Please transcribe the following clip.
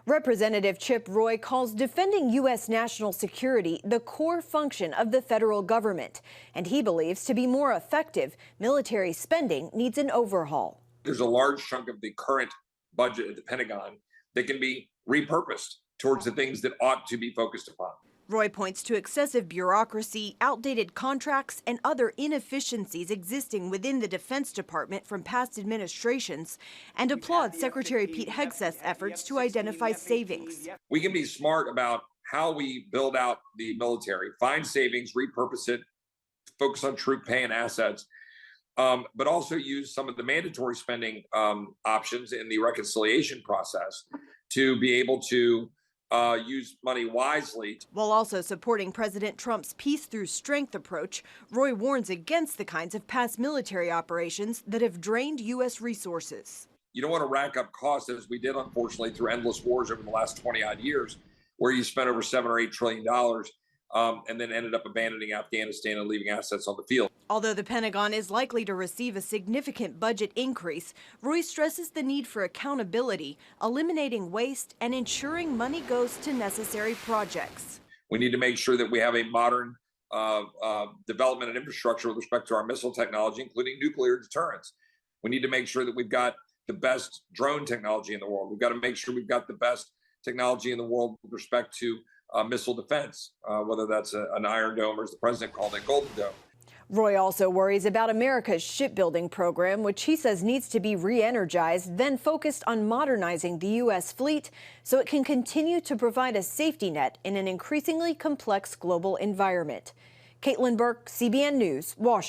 Representative Chip Roy calls defending U.S. national security the core function of the federal government, and he believes to be more effective, military spending needs an overhaul. There's a large chunk of the current budget at the Pentagon that can be repurposed towards the things that ought to be focused upon. Roy points to excessive bureaucracy, outdated contracts, and other inefficiencies existing within the Defense Department from past administrations, and applauds Secretary Pete Hegseth's efforts to identify savings. We can be smart about how we build out the military, find savings, repurpose it, focus on troop pay and assets, but also use some of the mandatory spending options in the reconciliation process to be able to use money wisely. While also supporting President Trump's peace through strength approach, Roy warns against the kinds of past military operations that have drained U.S. resources. You don't want to rack up costs as we did, unfortunately, through endless wars over the last 20-odd years, where you spent over $7 or $8 trillion and then ended up abandoning Afghanistan and leaving assets on the field. Although the Pentagon is likely to receive a significant budget increase, Roy stresses the need for accountability, eliminating waste, and ensuring money goes to necessary projects. We need to make sure that we have a modern development and infrastructure with respect to our missile technology, including nuclear deterrence. We need to make sure that we've got the best drone technology in the world. We've got to make sure we've got the best technology in the world with respect to missile defense, whether that's an Iron Dome or, as the president called it, Golden Dome. Roy also worries about America's shipbuilding program, which he says needs to be re-energized, then focused on modernizing the U.S. fleet so it can continue to provide a safety net in an increasingly complex global environment. Caitlin Burke, CBN News, Washington.